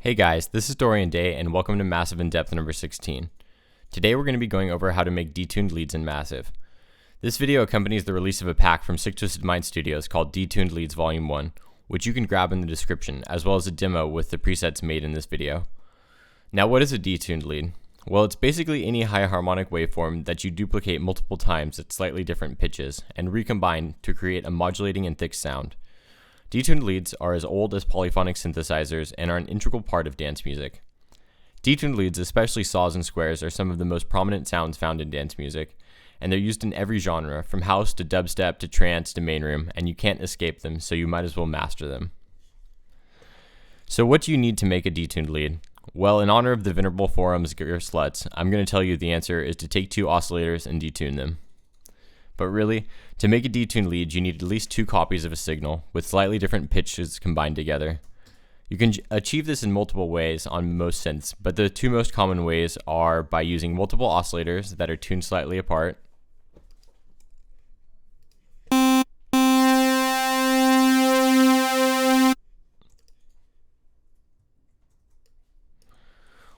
Hey guys, this is Dorian Day and welcome to Massive in Depth number 16. Today we're going to be going over how to make detuned leads in Massive. This video accompanies the release of a pack from Sick Twisted Mind Studios called Detuned Leads Volume 1, which you can grab in the description, as well as a demo with the presets made in this video. Now what is a detuned lead? Well, it's basically any high harmonic waveform that you duplicate multiple times at slightly different pitches and recombine to create a modulating and thick sound. Detuned leads are as old as polyphonic synthesizers and are an integral part of dance music. Detuned leads, especially saws and squares, are some of the most prominent sounds found in dance music, and they're used in every genre, from house to dubstep to trance to main room, and you can't escape them, so you might as well master them. So what do you need to make a detuned lead? Well, in honor of the venerable forum's Gear Sluts, I'm going to tell you the answer is to take two oscillators and detune them. But really, to make a detuned lead, you need at least two copies of a signal, with slightly different pitches combined together. You can achieve this in multiple ways on most synths, but the two most common ways are by using multiple oscillators that are tuned slightly apart,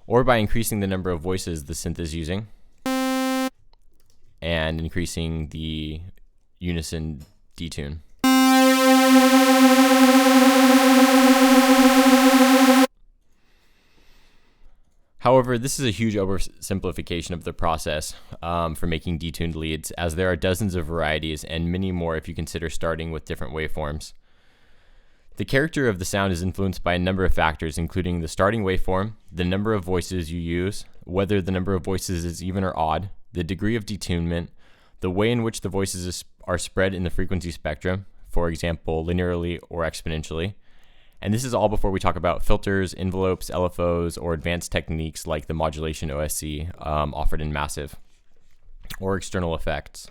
or by increasing the number of voices the synth is using, and increasing the unison detune. However, this is a huge oversimplification of the process for making detuned leads, as there are dozens of varieties and many more if you consider starting with different waveforms. The character of the sound is influenced by a number of factors, including the starting waveform, the number of voices you use, whether the number of voices is even or odd, the degree of detunement, the way in which the voices are spread in the frequency spectrum, for example, linearly or exponentially. And this is all before we talk about filters, envelopes, LFOs, or advanced techniques like the modulation OSC offered in Massive, or external effects.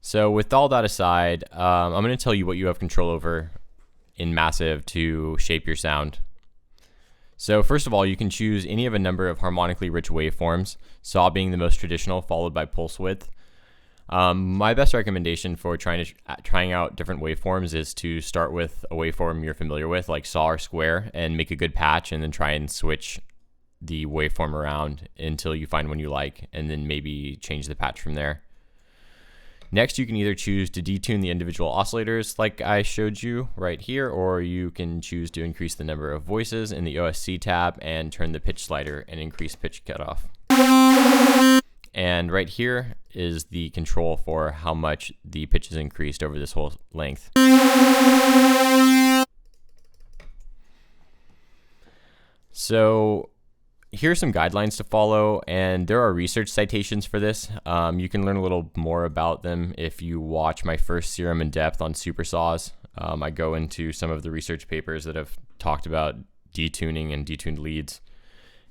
So with all that aside, I'm going to tell you what you have control over in Massive to shape your sound. So first of all, you can choose any of a number of harmonically rich waveforms, saw being the most traditional, followed by pulse width. My best recommendation for trying out different waveforms is to start with a waveform you're familiar with, like saw or square, and make a good patch, and then try and switch the waveform around until you find one you like, and then maybe change the patch from there. Next, you can either choose to detune the individual oscillators like I showed you right here, or you can choose to increase the number of voices in the OSC tab and turn the pitch slider and increase pitch cutoff. And right here is the control for how much the pitch is increased over this whole length. So here's some guidelines to follow, and there are research citations for this. You can learn a little more about them if you watch my first serum in depth on super saws. I go into some of the research papers that have talked about detuning and detuned leads,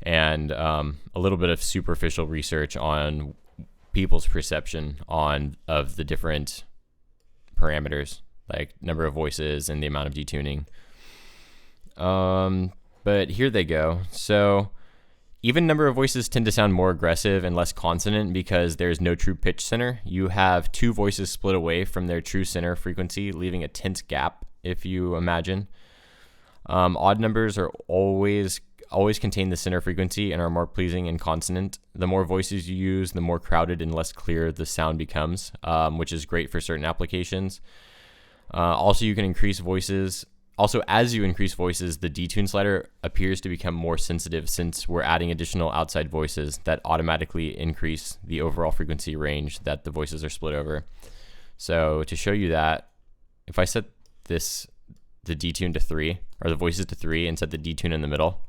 and a little bit of superficial research on people's perception of the different parameters, like number of voices and the amount of detuning. But here they go. So even number of voices tend to sound more aggressive and less consonant because there's no true pitch center. You have two voices split away from their true center frequency, leaving a tense gap, if you imagine. Odd numbers are always contain the center frequency and are more pleasing and consonant. The more voices you use, the more crowded and less clear the sound becomes, which is great for certain applications. Also, you can increase voices. Also, as you increase voices, the detune slider appears to become more sensitive since we're adding additional outside voices that automatically increase the overall frequency range that the voices are split over. So to show you that, if I set the detune to 3, or the voices to 3, and set the detune in the middle,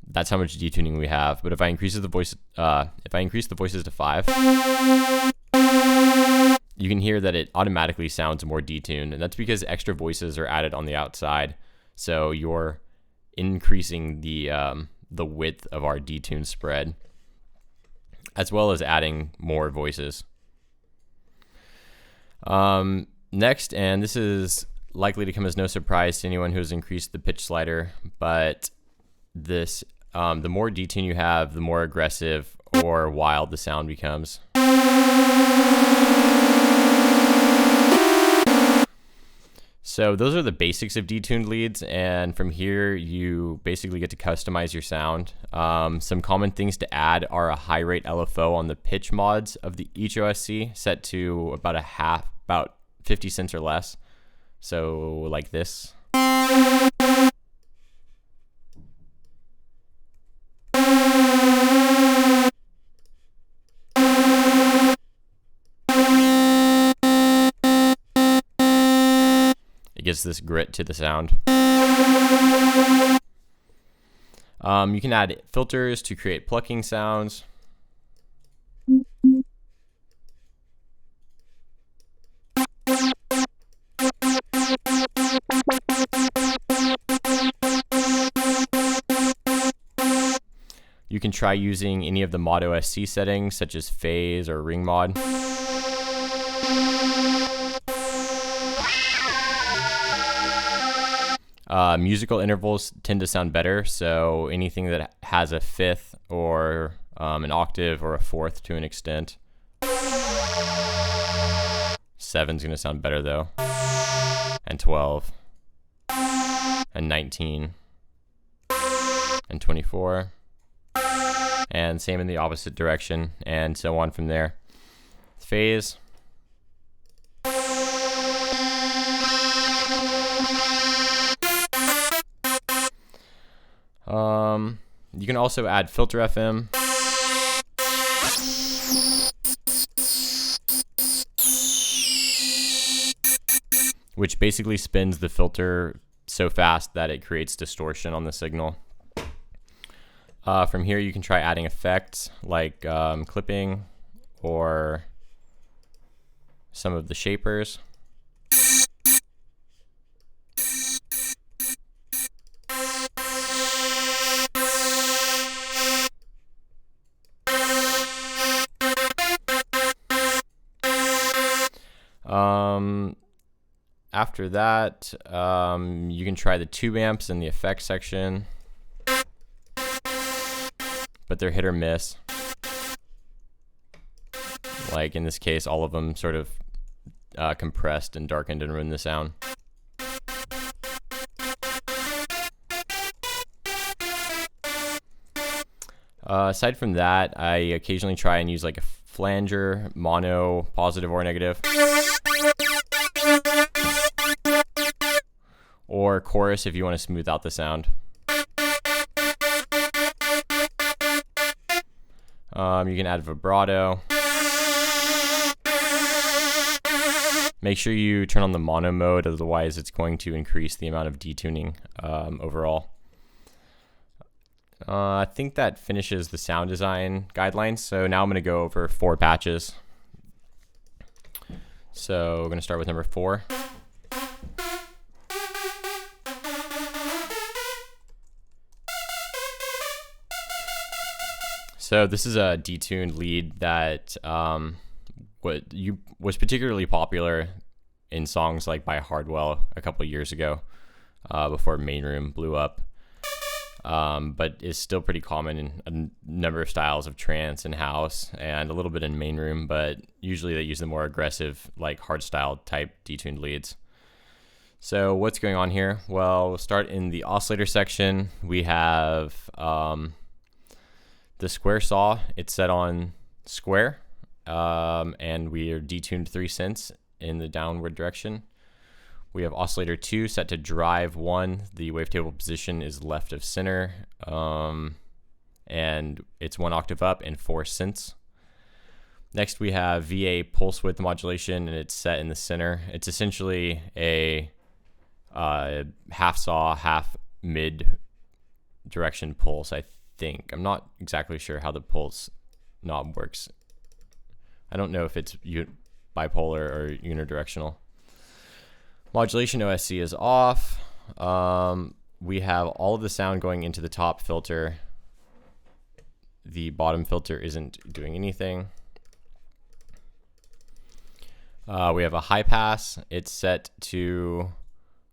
that's how much detuning we have. But if I increase the voices to 5, you can hear that it automatically sounds more detuned, and that's because extra voices are added on the outside. So you're increasing the width of our detune spread, as well as adding more voices. Next, and this is likely to come as no surprise to anyone who has increased the pitch slider, but this the more detune you have, the more aggressive or wild the sound becomes. So those are the basics of Detuned Leads, and from here you basically get to customize your sound. Some common things to add are a high rate LFO on the pitch mods of each OSC, set to about 50 cents or less. So like this. It gives this grit to the sound. You can add filters to create plucking sounds. You can try using any of the mod OSC settings, such as phase or ring mod. Musical intervals tend to sound better, so anything that has a fifth or an octave or a fourth to an extent. 7's going to sound better though, and 12, and 19, and 24, and same in the opposite direction, and so on from there. Phase. You can also add filter FM. Which basically spins the filter so fast that it creates distortion on the signal. From here you can try adding effects like clipping or some of the shapers. After that, you can try the tube amps in the effects section, but they're hit or miss. Like in this case, all of them sort of compressed and darkened and ruined the sound. Aside from that, I occasionally try and use like a flanger, mono, positive or negative, or chorus if you want to smooth out the sound. You can add vibrato. Make sure you turn on the mono mode, otherwise it's going to increase the amount of detuning overall. I think that finishes the sound design guidelines. So now I'm going to go over 4 patches. So we're going to start with number 4. So this is a detuned lead that was particularly popular in songs like by Hardwell a couple years ago, before Main Room blew up. But is still pretty common in a number of styles of trance and house, and a little bit in Main Room, but usually they use the more aggressive, like hardstyle type detuned leads. So what's going on here? Well, we'll start in the oscillator section. We have the square saw. It's set on square, and we are detuned 3 cents in the downward direction. We have oscillator 2 set to drive 1. The wavetable position is left of center, and it's 1 octave up and 4 cents. Next we have VA pulse width modulation, and it's set in the center. It's essentially a half saw, half mid direction pulse, I think. I'm not exactly sure how the pulse knob works. I don't know if it's bipolar or unidirectional. Modulation OSC is off. We have all of the sound going into the top filter. The bottom filter isn't doing anything. We have a high pass. It's set to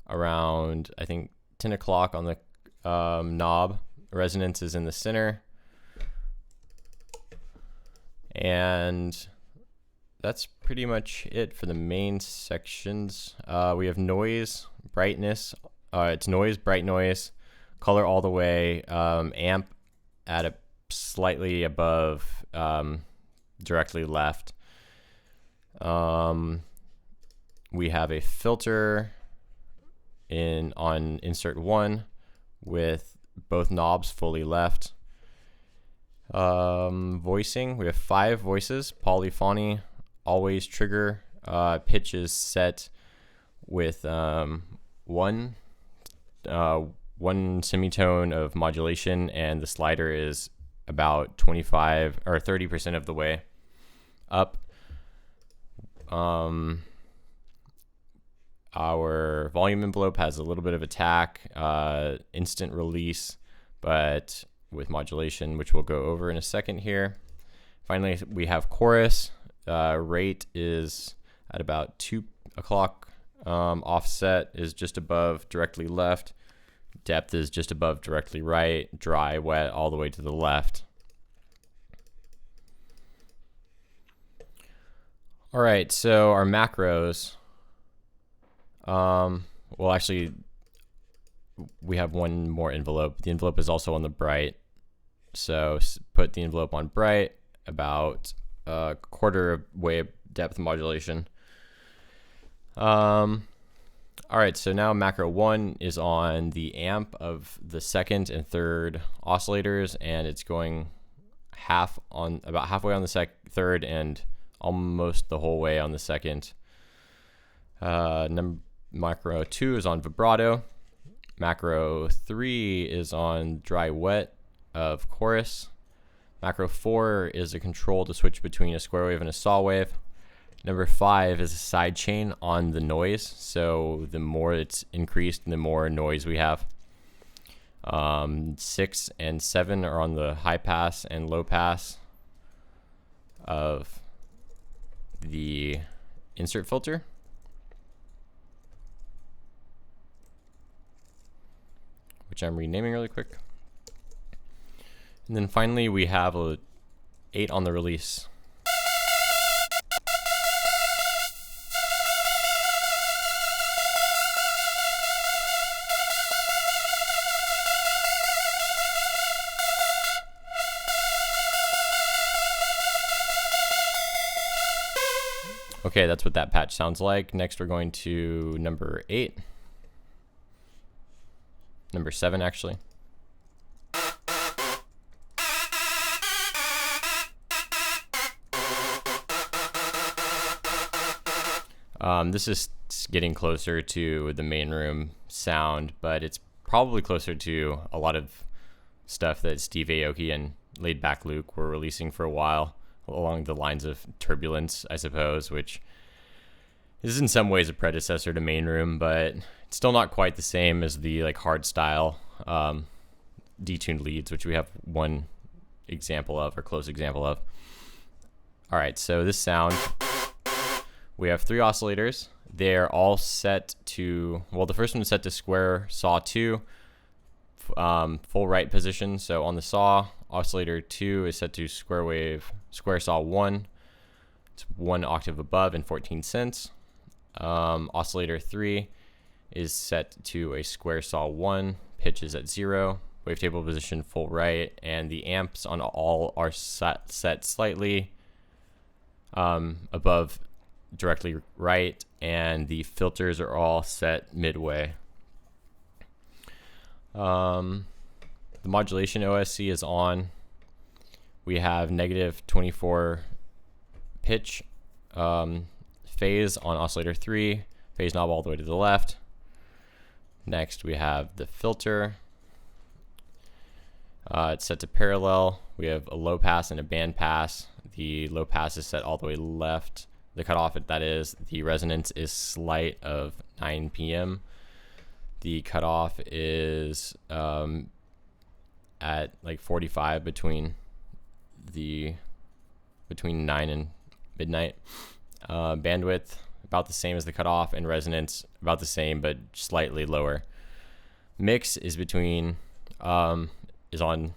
around, I think, 10 o'clock on the knob. Resonance is in the center. And that's pretty much it for the main sections. We have noise, brightness. It's noise, bright noise, color all the way, amp at a slightly above, directly left. We have a filter on insert 1 with both knobs fully left. Voicing, we have 5 voices, polyphony, always trigger, pitch is set with one semitone of modulation, and the slider is about 25 or 30% of the way up. Our volume envelope has a little bit of attack, instant release, but with modulation, which we'll go over in a second here. Finally, we have chorus. Rate is at about 2 o'clock. Offset is just above directly left. Depth is just above directly right. Dry, wet, all the way to the left. All right, so our macros. Well, actually, we have one more envelope. The envelope is also on the bright. So put the envelope on bright, about a quarter wave depth modulation. All right, so now macro 1 is on the amp of the second and third oscillators, and it's going about halfway on the third and almost the whole way on the second. Macro 2 is on vibrato. Macro 3 is on dry wet of chorus. Macro 4 is a control to switch between a square wave and a saw wave. Number 5 is a side chain on the noise. So the more it's increased, the more noise we have. 6 and 7 are on the high pass and low pass of the insert filter. Which I'm renaming really quick. And then finally we have a 8 on the release. Okay, that's what that patch sounds like. Next we're going to number 8. Number 7 actually. This is getting closer to the main room sound, but it's probably closer to a lot of stuff that Steve Aoki and Laid Back Luke were releasing for a while, along the lines of Turbulence, I suppose, which is in some ways a predecessor to main room, but it's still not quite the same as the like hard style detuned leads, which we have one example of, or close example of. All right, so this sound, we have 3 oscillators. They're all set to, well, the first one is set to square saw 2, full right position. So on the saw, oscillator 2 is set to square saw 1. It's 1 octave above and 14 cents. Oscillator 3 is set to a square saw 1, pitch is at 0, wavetable position full right, and the amps on all are set slightly above directly right, and the filters are all set midway. The modulation OSC is on. We have -24 pitch, phase on oscillator 3, phase knob all the way to the left. Next we have the filter. It's set to parallel. We have a low pass and a band pass. The low pass is set all the way left. The cutoff, that is, the resonance is slight of 9 p.m. The cutoff is at like 45 between 9 and midnight. Bandwidth about the same as the cutoff, and resonance about the same but slightly lower. Mix is between is on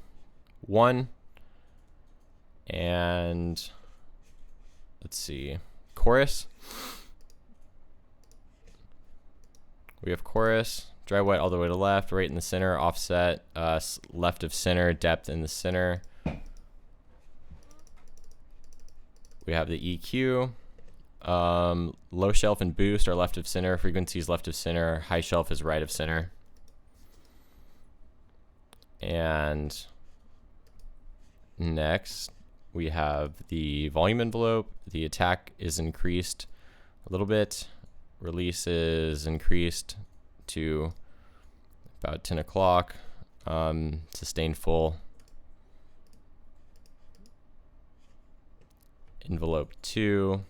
1, and let's see, chorus. We have chorus, dry wet all the way to left, right in the center, offset, left of center, depth in the center. We have the EQ. Low shelf and boost are left of center, frequencies left of center, high shelf is right of center. And next we have the volume envelope. The attack is increased a little bit. Release is increased to about 10 o'clock. Sustained full. Envelope 2.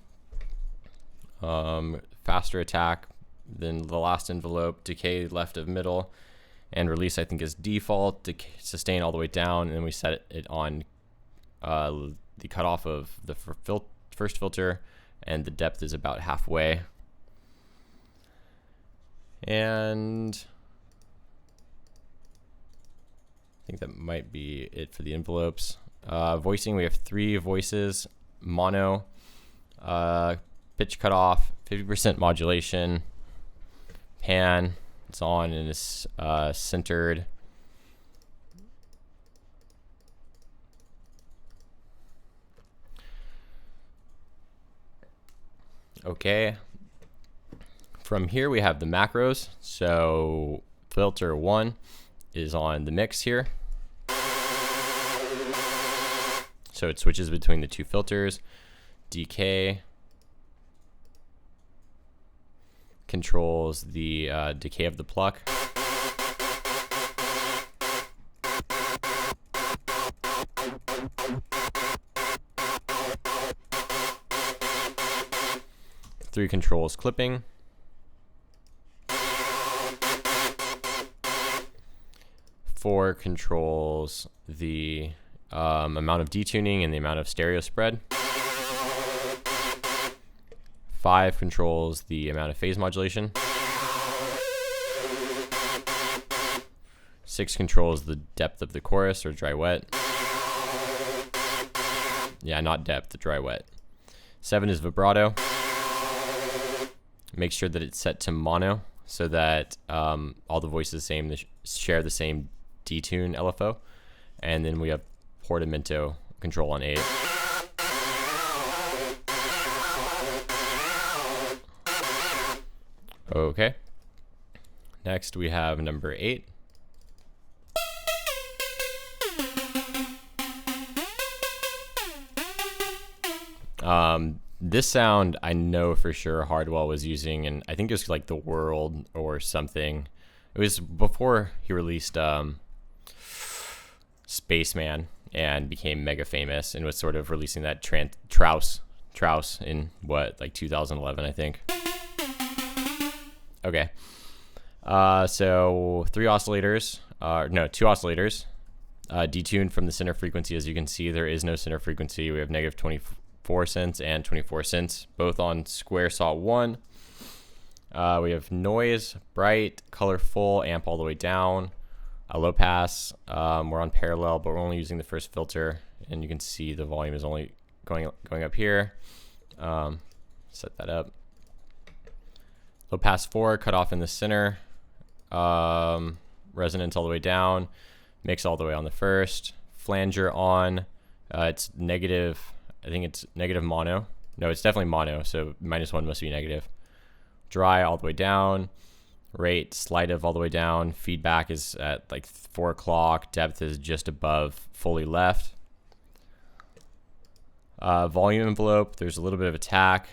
Faster attack than the last envelope. Decay left of middle. And release, I think, is default. Sustain all the way down. And then we set it on the cutoff of the first filter. And the depth is about halfway. And I think that might be it for the envelopes. Voicing, we have 3 voices. Mono, pitch cutoff, 50% modulation. Pan, it's on and is centered. Okay. From here we have the macros. So filter 1 is on the mix here. So it switches between the 2 filters. Decay controls the decay of the pluck. Three controls clipping. 4 controls the amount of detuning and the amount of stereo spread. 5 controls the amount of phase modulation. 6 controls the depth of the chorus or dry wet. Yeah, not depth, dry wet. 7 is vibrato. Make sure that it's set to mono so that all the voices share the same detune LFO. And then we have portamento control on 8. Okay. Next we have number 8. This sound I know for sure Hardwell was using, and I think it was like The World or something. It was before he released Spaceman and became mega famous, and was sort of releasing that Traus in what, like 2011, I think. Okay. So 2 oscillators, detuned from the center frequency. As you can see, there is no center frequency. We have negative 24 cents and 24 cents, both on square saw 1. We have noise, bright, color full, amp all the way down. Low pass, we're on parallel, but we're only using the first filter, and you can see the volume is only going up here. Set that up. Low pass 4, cut off in the center. Resonance all the way down. Mix all the way on the first. Flanger on. It's negative. I think it's negative mono. No, it's definitely mono, so -1 must be negative. Dry all the way down. Rate slightive all the way down. Feedback is at like 4 o'clock. Depth is just above fully left. Volume envelope, there's a little bit of attack.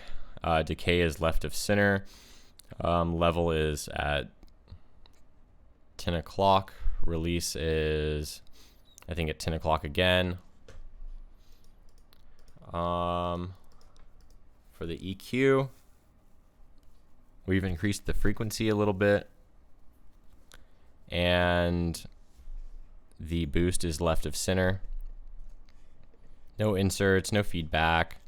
Decay is left of center. Level is at 10 o'clock. Release is, I think, at 10 o'clock again. For the EQ, we've increased the frequency a little bit, and the boost is left of center. No inserts, no feedback.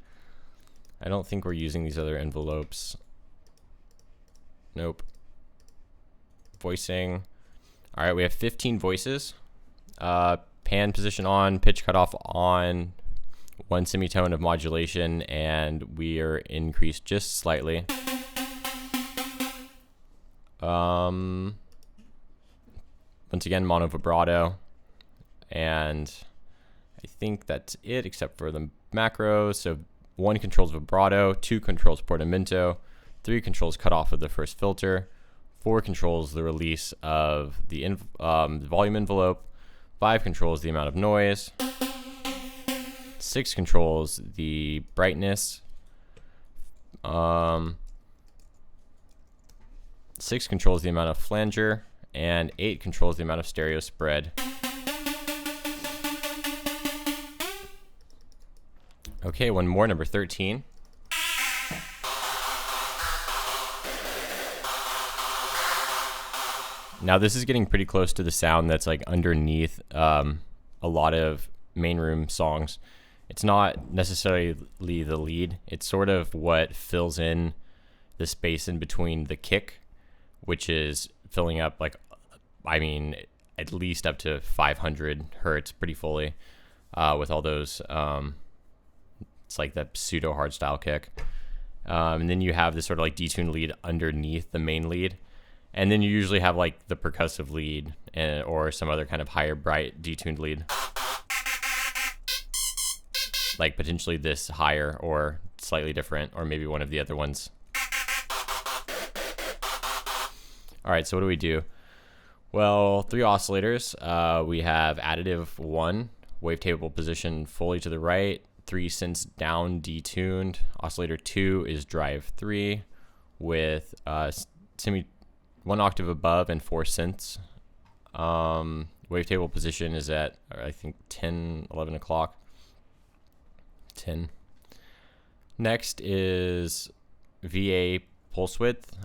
I don't think we're using these other envelopes. Nope. Voicing. All right, we have 15 voices. Pan position on, pitch cutoff on, 1 semitone of modulation, and we are increased just slightly. Once again, mono vibrato, and I think that's it except for the macros. So 1 controls vibrato, 2 controls portamento, 3 controls cutoff of the first filter, 4 controls the release of the volume envelope, 5 controls the amount of noise, 6 controls the brightness, 6 controls the amount of flanger, and 8 controls the amount of stereo spread. Okay, one more, number 13. Now this is getting pretty close to the sound that's like underneath a lot of main room songs. It's not necessarily the lead. It's sort of what fills in the space in between the kick, which is filling up like, I mean, at least up to 500 hertz pretty fully with all those, it's like that pseudo hardstyle kick. And then you have this sort of like detuned lead underneath the main lead. And then you usually have like the percussive lead or some other kind of higher bright detuned lead. Like potentially this higher or slightly different, or maybe one of the other ones. All right, so what do we do? Well, 3 oscillators. We have additive 1, wavetable position fully to the right, 3 synths down detuned. Oscillator 2 is drive 3 with 1 octave above and 4 synths. Wavetable position is at, I think, 10, 11 o'clock. 10. Next is VA pulse width.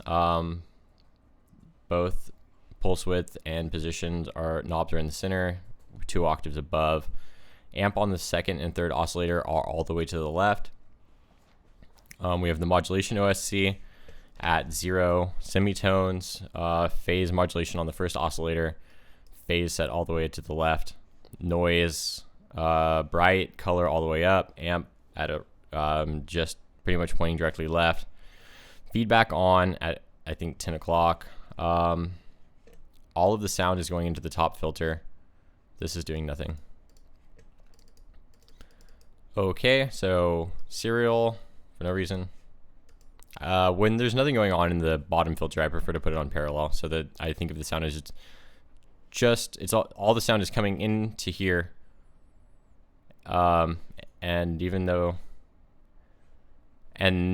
Both pulse width and positions knobs are in the center, 2 octaves above. Amp on the second and third oscillator are all the way to the left. We have the modulation OSC at 0 semitones, phase modulation on the first oscillator, phase set all the way to the left, noise, bright, color all the way up, amp at just pretty much pointing directly left, feedback on at I think 10 o'clock. All of the sound is going into the top filter. This is doing nothing. Okay, so serial for no reason. When there's nothing going on in the bottom filter, I prefer to put it on parallel so that I think of the sound as it's all the sound is coming into here. And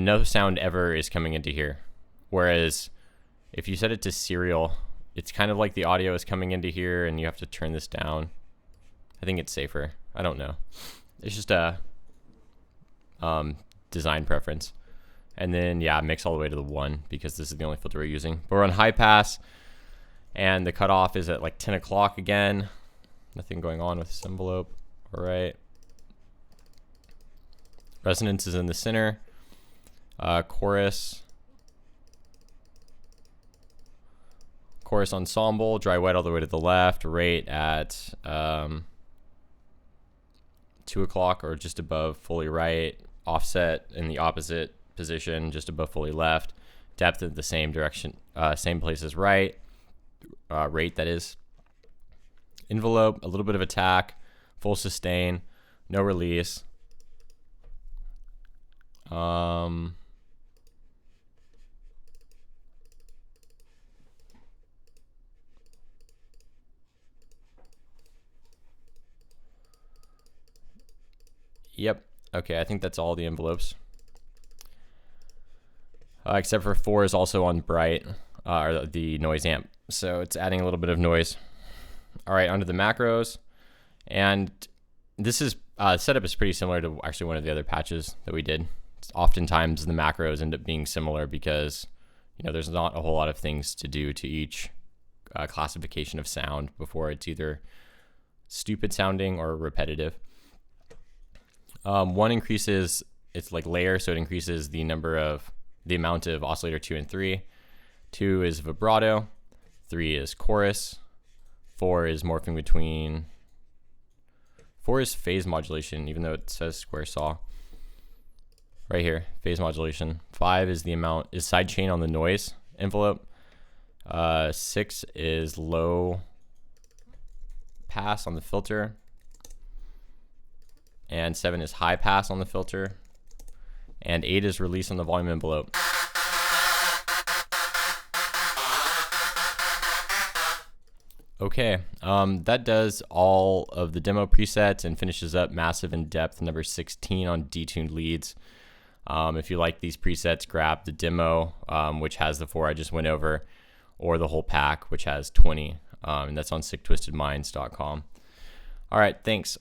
no sound ever is coming into here. Whereas if you set it to serial, it's kind of like the audio is coming into here and you have to turn this down. I think it's safer. I don't know. It's just a design preference. And then, yeah, mix all the way to the 1 because this is the only filter we're using. But we're on high pass, and the cutoff is at like 10 o'clock again. Nothing going on with this envelope. All right. Resonance is in the center. Chorus ensemble, dry wet all the way to the left, rate at 2 o'clock or just above fully right, offset in the opposite position just above fully left, depth in the same direction, same place as right, rate that is, envelope, a little bit of attack, full sustain, no release. Yep. Okay, I think that's all the envelopes. Except for 4 is also on bright, or the noise amp. So it's adding a little bit of noise. All right, onto the macros. And this is, setup is pretty similar to actually one of the other patches that we did. Oftentimes the macros end up being similar because, there's not a whole lot of things to do to each classification of sound before it's either stupid sounding or repetitive. 1 increases, it's like layer, so it increases the amount of oscillator 2 and 3. 2 is vibrato, 3 is chorus, 4 is morphing between 4 is phase modulation, even though it says square saw. Right here, phase modulation. 5 is the amount, is sidechain on the noise envelope. 6 is low pass on the filter. And 7 is high pass on the filter. And 8 is release on the volume envelope. Okay, that does all of the demo presets and finishes up Massive in Depth number 16 on Detuned Leads. If you like these presets, grab the demo, which has the 4 I just went over, or the whole pack, which has 20, and that's on sicktwistedminds.com. All right, thanks.